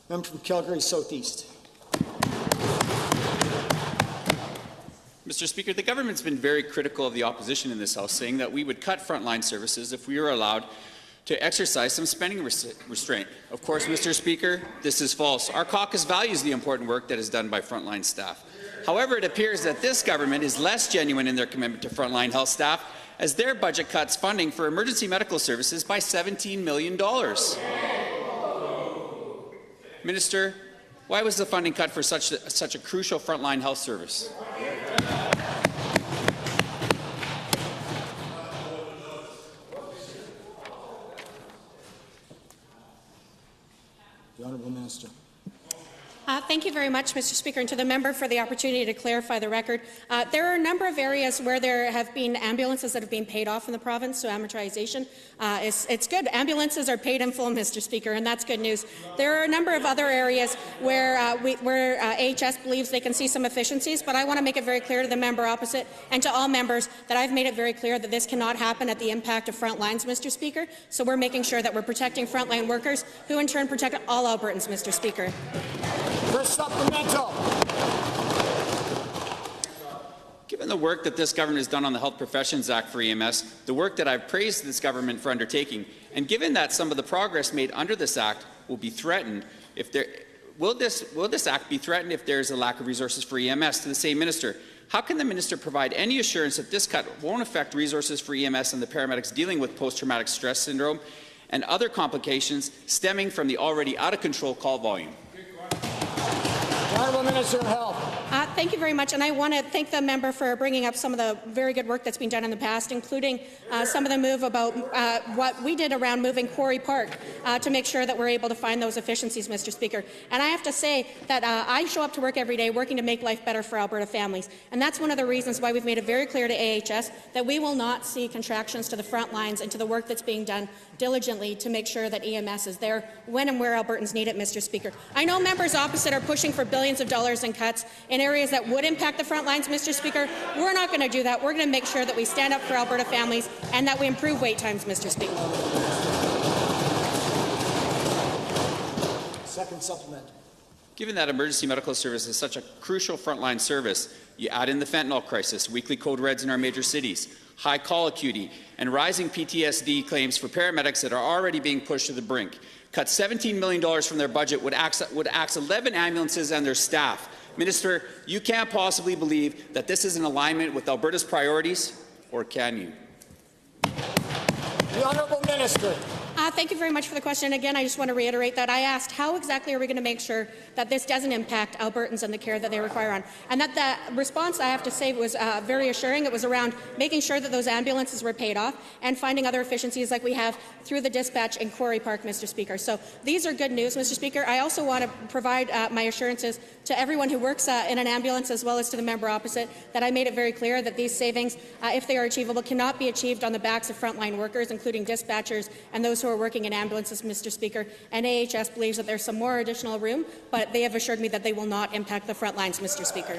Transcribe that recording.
Member from Calgary-South East. Mr. Speaker, the government's been very critical of the opposition in this House, saying that we would cut frontline services if we were allowed to exercise some spending restraint. Of course, Mr. Speaker, this is false. Our caucus values the important work that is done by frontline staff. However, it appears that this government is less genuine in their commitment to frontline health staff, as their budget cuts funding for emergency medical services by $17 million. Minister, why was the funding cut for such a crucial frontline health service? The Honourable Minister. Thank you very much, Mr. Speaker, and to the member for the opportunity to clarify the record. There are a number of areas where there have been ambulances that have been paid off in the province, so amortization. It's good. Ambulances are paid in full, Mr. Speaker, and that's good news. There are a number of other areas where AHS believes they can see some efficiencies, but I want to make it very clear to the member opposite and to all members that I've made it very clear that this cannot happen at the impact of front lines, Mr. Speaker. So we're making sure that we're protecting frontline workers, who in turn protect all Albertans, Mr. Speaker. First supplemental. Given the work that this government has done on the Health Professions Act for EMS, the work that I've praised this government for undertaking, and given that some of the progress made under this act will be threatened if there will this act be threatened if there is a lack of resources for EMS? To the same minister, how can the minister provide any assurance that this cut won't affect resources for EMS and the paramedics dealing with post-traumatic stress syndrome and other complications stemming from the already out-of-control call volume? Honourable Minister of Health. Thank you very much, and I want to thank the member for bringing up some of the very good work that's been done in the past, including some of the move about what we did around moving Quarry Park to make sure that we're able to find those efficiencies, Mr. Speaker. And I have to say that I show up to work every day working to make life better for Alberta families, and that's one of the reasons why we've made it very clear to AHS that we will not see contractions to the front lines and to the work that's being done diligently to make sure that EMS is there when and where Albertans need it, Mr. Speaker. I know members opposite are pushing for billions of dollars in cuts in areas that would impact the front lines, Mr. Speaker. We're not going to do that. We're going to make sure that we stand up for Alberta families and that we improve wait times, Mr. Speaker. Second supplement. Given that emergency medical service is such a crucial frontline service, you add in the fentanyl crisis, weekly code reds in our major cities, high call acuity, and rising PTSD claims for paramedics that are already being pushed to the brink. Cut $17 million from their budget would axe 11 ambulances and their staff. Minister, you can't possibly believe that this is in alignment with Alberta's priorities, or can you? The Honourable Minister. Thank you very much for the question. Again, I just want to reiterate that I asked how exactly are we going to make sure that this doesn't impact Albertans and the care that they require on. And that the response, I have to say, was very assuring. It was around making sure that those ambulances were paid off and finding other efficiencies like we have through the dispatch in Quarry Park, Mr. Speaker. So these are good news, Mr. Speaker. I also want to provide my assurances to everyone who works in an ambulance, as well as to the member opposite, that I made it very clear that these savings, if they are achievable, cannot be achieved on the backs of frontline workers, including dispatchers and those who are working in ambulances, Mr. Speaker. And AHS believes that there's some more additional room, but they have assured me that they will not impact the front lines, Mr. Speaker.